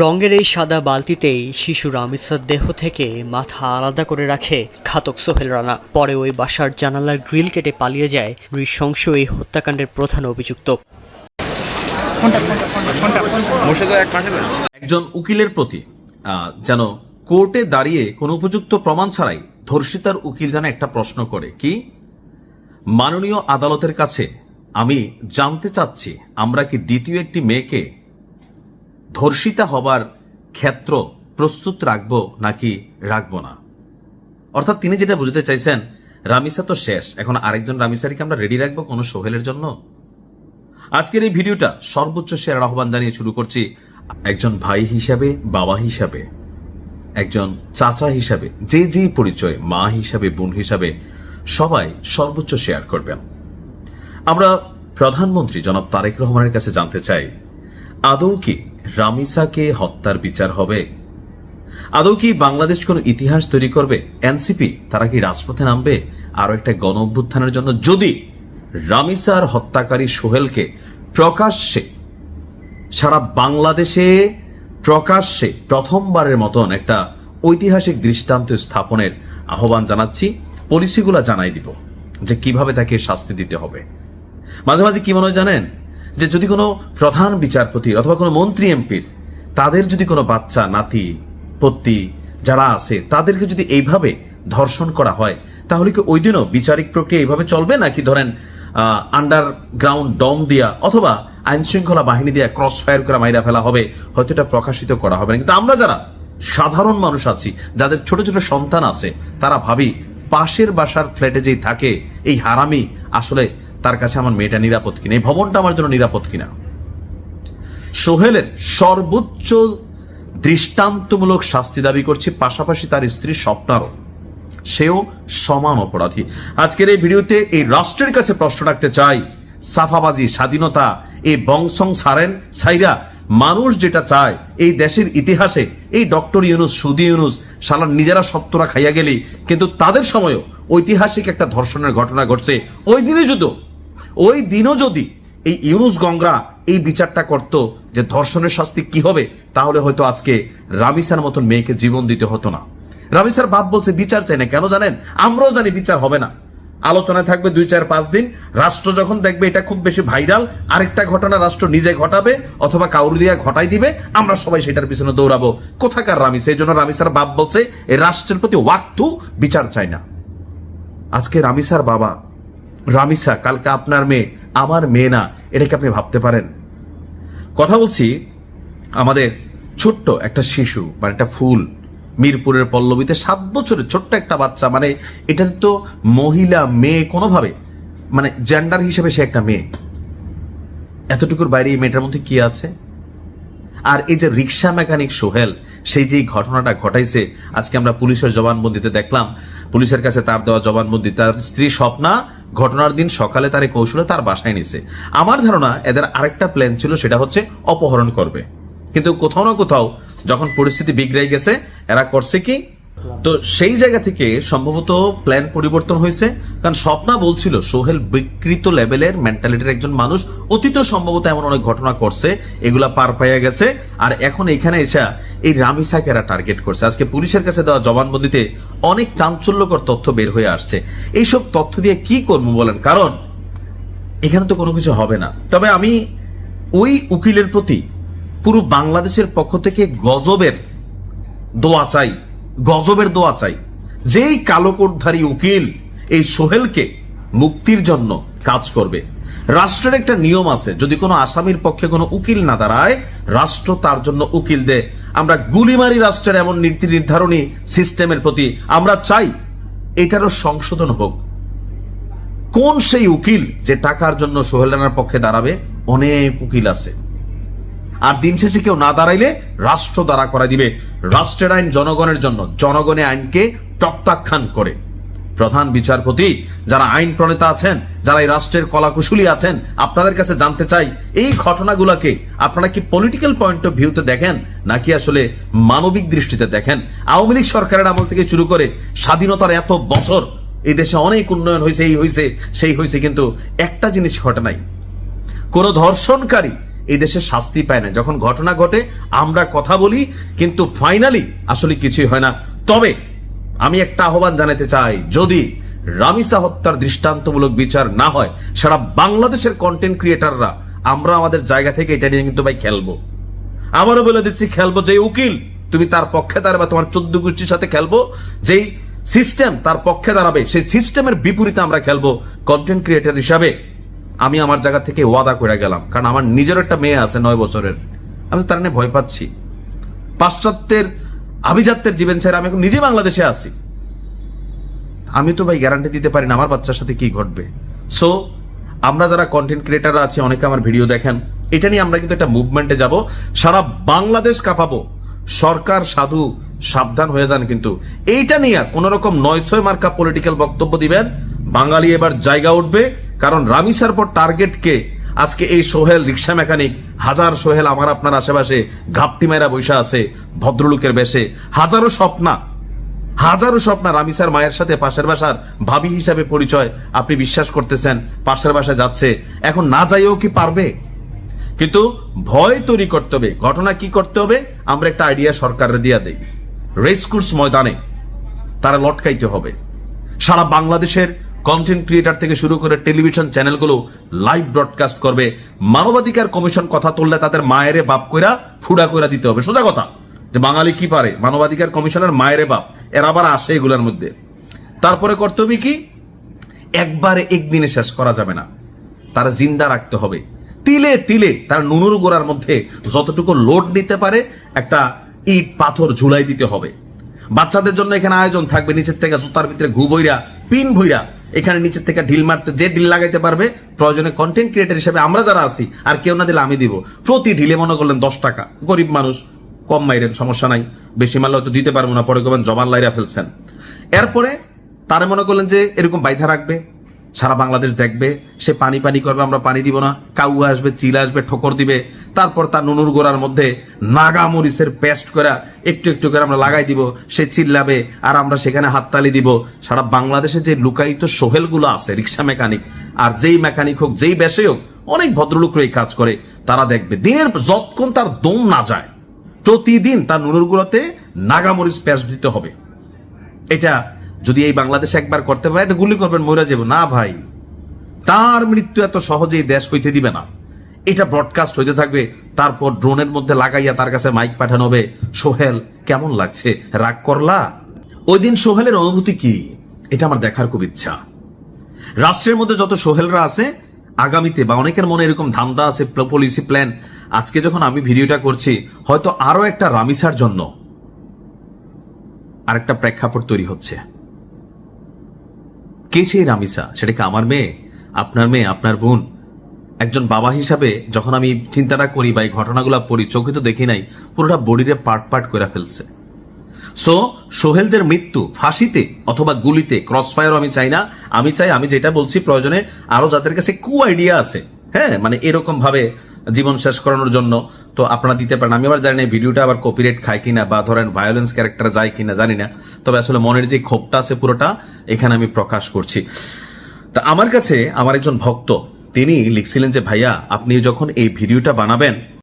রঙের এই সাদা বালতিতেই শিশু রামিসার দেহ থেকে মাথা আলাদা করে রাখে ঘাতক সোহেল রানা। পরে ওই বাসার জানালার গ্রিল কেটে পালিয়ে যায় নৃশংস এই হত্যাকাণ্ডের প্রধান অভিযুক্ত। একজন উকিলের প্রতি যেন কোর্টে দাঁড়িয়ে কোনো উপযুক্ত প্রমাণ ছাড়াই ধর্ষিতার উকিল যেন একটা প্রশ্ন করে, কি মাননীয় আদালতের কাছে আমি জানতে চাচ্ছি, আমরা কি দ্বিতীয় একটি মেয়েকে ধর্ষিতা হবার ক্ষেত্র প্রস্তুত রাখবো নাকি রাখবো না। অর্থাৎ তিনি যেটা বুঝতে চাইছেন, রামিসা তো শেষ, এখন আরেকজন রামিসারিকে আমরা রেডি রাখবো কোনো সোহেলের জন্য। আজকের এই ভিডিওটা সর্বোচ্চ শেয়ার আহ্বান জানিয়ে শুরু করছি। একজন ভাই হিসাবে, বাবা হিসাবে, একজন চাচা হিসাবে, যে যেই পরিচয়, মা হিসাবে, বোন হিসাবে, সবাই সর্বোচ্চ শেয়ার করবেন। আমরা প্রধানমন্ত্রী জনাব তারেক রহমানের কাছে জানতে চাই, আদৌ কি রামিসাকে হত্যার বিচার হবে? আদৌ কি বাংলাদেশ কোন ইতিহাস তৈরি করবে? এনসিপি তারা কি রাজপথে নামবে আরো একটা গণ অভ্যুত্থানের জন্য, যদি রামিসার হত্যাকারী সোহেলকে প্রকাশ্যে সারা বাংলাদেশে প্রকাশ্যে প্রথমবারের মতন একটা ঐতিহাসিক দৃষ্টান্ত স্থাপনের আহ্বান জানাচ্ছি। পলিসিগুলা জানাই দিব যে কিভাবে তাকে শাস্তি দিতে হবে। মাঝে মাঝে কি মনে হয় জানেন, যে যদি কোনো প্রধান বিচারপতির অথবা কোনো মন্ত্রী এমপির তাদের যদি কোনো বাচ্চা নাতি পত্তি যারা আছে তাদেরকে যদি এইভাবে ধর্ষণ করা হয়, তাহলে কি ওই দিনও বিচারিক প্রক্রিয়া এইভাবে চলবে, নাকি ধরেন আন্ডারগ্রাউন্ড ডম দিয়া অথবা আইন শৃঙ্খলা বাহিনী দিয়া ক্রস ফায়ার করে মাইরা ফেলা হবে, হয়তো এটা প্রকাশিত করা হবে না। কিন্তু আমরা যারা সাধারণ মানুষ আছি, যাদের ছোট ছোট সন্তান আছে, তারা ভাবি পাশের বাসার ফ্ল্যাটে যেই থাকে এই হারামি, আসলে তার কাছে আমার মেয়েটা নিরাপদ কিনা, এই ভবনটা আমার জন্য নিরাপদ কিনা। সোহেলের সর্বোচ্চ দৃষ্টান্তমূলক শাস্তি দাবি করছি, পাশাপাশি তার স্ত্রী স্বপ্নারও, সেও সমান অপরাধী। আজকের এই ভিডিওতে এই রাষ্ট্রের কাছে প্রশ্ন রাখতে চাই, সাফাবাজি, স্বাধীনতা, এই বংশং সারেন সাইরা মানুষ যেটা চায় এই দেশের ইতিহাসে, এই ডক্টর ইউনুস, সুদি ইউনুস সালা নিজেরা সত্যরা খাইয়া গেলি, কিন্তু তাদের সময়ও ঐতিহাসিক একটা ধর্ষণের ঘটনা ঘটছে। ওই দিনও যদি এই ইউনুস গংরা এই বিচারটা করত যে ধর্ষণের শাস্তি কি হবে, তাহলে হয়তো আজকে রামিসার মতন মেয়েকে জীবন দিতে হতো না। রামিসার বাপ বলছে বিচার চাই না, কেন জানেন? আমরাও জানি বিচার হবে না, আলোচনায় থাকবে 2-4-5 দিন। রাষ্ট্র যখন দেখবে এটা খুব বেশি ভাইরাল, আরেকটা ঘটনা রাষ্ট্র নিজে ঘটাবে অথবা কাউরি দিয়া ঘটাই দিবে, আমরা সবাই সেটার পিছনে দৌড়াবো। কোথাকার রামিসা? এই জন্য রামিসার বাপ বলছে এই রাষ্ট্রের প্রতি ওয়াক্তু বিচার চাই না। আজকে রামিসার বাবা, রামিসা কালকে আপনার মেয়ে, আমার মেয়ে না, এটাকে আপনি ভাবতে পারেন? কথা বলছি আমাদের ছোট্ট একটা শিশু, মানে একটা ফুল, মিরপুরের পল্লবীতে 7 বছরের ছোট্ট একটা বাচ্চা, মানে এটা তো মহিলা মেয়ে কোনোভাবে, মানে জেন্ডার হিসেবে সে একটা মেয়ে। এতটুকুর বাইরে এই মেয়েটার মধ্যে কি আছে? আর এই যে রিক্সা মেকানিক সোহেল, সেই যে ঘটনাটা ঘটাইছে, আজকে আমরা পুলিশের জবানবন্দিতে দেখলাম, পুলিশের কাছে তার দেওয়া জবানবন্দি, তার স্ত্রী স্বপ্না ঘটনার দিন সকালে তার কৌশলে তার বাসায় নিছে। আমার ধারণা এদের আরেকটা প্ল্যান ছিল, সেটা হচ্ছে অপহরণ করবে, কিন্তু কোথাও না কোথাও যখন পরিস্থিতি বিগড়ে গেছে, এরা করছে কি, তো সেই জায়গা থেকে সম্ভবত প্ল্যান পরিবর্তন হয়েছে। কারণ স্বপ্না বলছিল সোহেল বিকৃত লেভেলের মেন্টালিটির একজন মানুষ, অতীত সম্ভবত এমন অনেক ঘটনা করছে, এগুলা পার পাইয়া গেছে, আর এখন এখানে এসে এই রামিসাকে এরা টার্গেট করছে। আজকে পুলিশের কাছে দেওয়া জবানবন্দিতে অনেক চাঞ্চল্যকর তথ্য বের হয়ে আসছে। এইসব তথ্য দিয়ে কি করবো বলেন? কারণ এখানে তো কোনো কিছু হবে না। তবে আমি ওই উকিলের প্রতি পুরো বাংলাদেশের পক্ষ থেকে গজবের দোয়া চাই, যেই কালোকোটধারী উকিল এই সোহেলকে মুক্তির জন্য কাজ করবে। রাষ্ট্রের একটা নিয়ম আছে, যদি কোনো আসামির পক্ষে কোনো উকিল না দাঁড়ায়, রাষ্ট্র তার জন্য উকিল দেয়। আমরা গুলিমারি রাষ্ট্রের এমন নীতি নির্ধারণী সিস্টেমের প্রতি আমরা চাই এটারও সংশোধন হোক। কোন সেই উকিল যে টাকার জন্য সোহেল রানার পক্ষে দাঁড়াবে? অনেক উকিল আছে, আর দিন শেষে কেউ না দাঁড়াইলে রাষ্ট্র দাঁড়া করা দিবে। রাষ্ট্রের আইন জনগণের জন্য, জনগণের আইনকে প্রত্যাখ্যান করে। প্রধান বিচারপতি, যারা আইন প্রণেতা আছেন, যারা এই রাষ্ট্রের কলাকুশলী আছেন, আপনাদের কাছে জানতে চাই, এই ঘটনাগুলোকে আপনারা কি পলিটিক্যাল পয়েন্ট অফ ভিউতে দেখেন, নাকি আসলে মানবিক দৃষ্টিতে দেখেন? আওয়ামী লীগ সরকারের আমল থেকে শুরু করে স্বাধীনতার এত বছর এই দেশে অনেক উন্নয়ন হয়েছে, এই হয়েছে সেই হয়েছে, কিন্তু একটা জিনিস ঘটে নাই, কোন ধর্ষণকারী এই দেশে শাস্তি পায় না। যখন ঘটনা ঘটে আমরা কথা বলি, কিন্তু ফাইনালি আসলে কিছুই হয় না। তবে আমি একটা আহ্বান জানাতে চাই, যদি রামিসা হত্যার দৃষ্টান্তমূলক বিচার না হয়, সারা বাংলাদেশের কন্টেন্ট ক্রিয়েটাররা আমরা আমাদের জায়গা থেকে এটা নিয়ে কিন্তু ভাই খেলবো। আবারও বলে দিচ্ছি, খেলবো। যে উকিল তুমি তার পক্ষে দাঁড়াবে, তোমার 14 গোষ্ঠীর সাথে খেলবো। যেই সিস্টেম তার পক্ষে দাঁড়াবে, সেই সিস্টেমের বিপরীতে আমরা খেলবো। কন্টেন্ট ক্রিয়েটর হিসাবে আমি আমার জায়গা থেকে ওয়াদা করে গেলাম, কারণ আমার নিজের একটা মেয়ে আছে 9 বছরের, আমি তো তার নিয়ে ভয় পাচ্ছি। পাশ্চাত্যের আভিজাত্যের জীবন ছেড়ে আমি এখন নিজে বাংলাদেশে আছি। আমি তো ভাই গ্যারান্টি দিতে পারি না আমার বাচ্চার সাথে কি ঘটবে। সো আমরা যারা কন্টেন্ট ক্রিয়েটাররা আছি, অনেকে আমার ভিডিও দেখেন, এটা নিয়ে আমরা কিন্তু একটা মুভমেন্টে যাব, সারা বাংলাদেশ কাঁপাবো। সরকার সাধু সাবধান হয়ে যান, কিন্তু এইটা নিয়ে কোন রকম 900 মার্কা পলিটিক্যাল বক্তব্য দিবেন, বাঙালি এবার জায়গা উঠবে। কারণ রামিসার পর টার্গেটকে আজকে এই সোহেল রিক্সা মেকানিক, হাজার সোহেল আমার আপনার আশেপাশে ঘাপটি মেরা বৈশা আছে ভদ্রলোকের বেশে। হাজারো স্বপ্ন রামিসার মায়ের সাথে পাশের বাসার ভাবি হিসাবে পরিচয়, আপনি বিশ্বাস করতেছেন পাশের বাসায় যাচ্ছে, এখন না যাইও কি পারবে? কিন্তু ভয় তৈরি করতে হবে। ঘটনা কি করতে হবে, আমরা একটা আইডিয়া সরকারের দিয়া দেই। রেসকোর্স ময়দানে তারা লটকাইতে হবে। সারা বাংলাদেশের কন্টেন্ট ক্রিয়েটার থেকে শুরু করে টেলিভিশন চ্যানেলগুলো লাইভ ব্রডকাস্ট করবে। মানবাধিকার কমিশন কথা তুললে তাদের মায়েরে বাপ কইরা ফুডা কইরা দিতে হবে। সোজা কথা, যে বাঙালি কি পারে, মানবাধিকার কমিশনের মায়েরে বাপ, এরা আবার আসে এগুলোর মধ্যে। তারপরে করতে হবে কি, একবারে একদিনে শেষ করা যাবে না, তারা জিন্দা রাখতে হবে। তিলে তিলে তার নুনুর গোড়ার মধ্যে যতটুকু লোড নিতে পারে একটা ইট পাথর ঝুলাই দিতে হবে। বাচ্চাদের জন্য এখানে আয়োজন থাকবে, নিচের থেকে জুতার ভিতরে ঘু বইরা পিন ভইরা এখানে নিচের থেকে ঢিল মারতে, যে ঢিল লাগাইতে পারবে প্রয়োজনে কন্টেন্ট ক্রিয়েটর হিসেবে আমরা যারা আছি, আর কেউ না দিলে আমি দিব। প্রতি ঢিলে মনে করলেন 10 টাকা, গরিব মানুষ কম মাইরেন, সমস্যা নাই। বেশি মারলে হয়তো দিতে পারবো না, পরে কবেন জবান লাইরা ফেলছেন। এরপরে তারা মনে করলেন যে এরকম বাইধা রাখবে, সারা বাংলাদেশ দেখবে, সে পানি পানি করবে, আমরা পানি দিব না, কাউ আসবে, চিল আসবে, ঠোকর দিবে। তারপর তার নুনুর গোড়ার মধ্যে নাগা মরিচের পেস্ট করে একটু একটু করে আমরা লাগাই দিব, সে চিল্লাবে আর আমরা সেখানে হাততালি দিব। সারা বাংলাদেশে যে লুকায়িত সোহেলগুলো আছে, রিক্সা মেকানিক, আর যেই মেকানিক হোক, যেই বেশে হোক, অনেক ভদ্রলোকরা এই কাজ করে, তারা দেখবে দিনের যতক্ষণ তার দম না যায়, প্রতিদিন তার নুনুর গোড়াতে নাগামরিচ পেস্ট দিতে হবে। এটা যদি এই বাংলাদেশে একবার করতে পারে, এটা গুলি করবেন, মরে যাব না ভাই। তার মৃত্যু এত সহজেই দেশ হইতে দিবে না। এটা ব্রডকাস্ট হইতে থাকবে, তারপর ড্রোনের মধ্যে লাগাইয়া তার কাছে মাইক পাঠানো হবে, সোহেল কেমন লাগছে, রাগ করলা? ওই দিন সোহেলের অনুভূতি কি, এটা আমার দেখার খুব ইচ্ছা। রাষ্ট্রের মধ্যে যত সোহেলরা আছে, আগামীতে বা অনেকের মনে এরকম ধান্দা আছে, পলিসি প্ল্যান, আজকে যখন আমি ভিডিওটা করছি, হয়তো আরো একটা রামিসার জন্য আরেকটা প্রেক্ষাপট তৈরি হচ্ছে। কে সেই রামিসা? সেটা কি আমার মেয়ে, আপনার মেয়ে, আপনার বোন? একজন বাবা হিসাবে যখন আমি চিন্তাটা করি বা এই ঘটনাগুলো পড়ি, চোখে তো দেখি নাই, পুরোটা বডিরে পার্ট পার্ট করে ফেলছে। সো সোহেলদের মৃত্যু ফাঁসিতে অথবা গুলিতে, ক্রস ফায়ারও আমি চাই না। আমি চাই, আমি যেটা বলছি, প্রয়োজনে আরো যাদের কাছে আইডিয়া আছে, হ্যাঁ, মানে এরকম ভাবে জীবন শেষ করানোর জন্য, তো আপনারা দিতে পারেন। আমি আবার জানি না ভিডিওটা আবার কপিরাইট খায় কিনা, বা ধরেন ভায়োলেন্স ক্যারেক্টার যায় কিনা, জানি না। তবে আসলে মনের যে ক্ষোভটা আছে পুরোটা এখানে আমি প্রকাশ করছি। তা আমার কাছে আমার একজন ভক্ত, তিনি লিখছিলেন যে ভাইয়া, আপনি যখন এই ভিডিওটা বানাবেন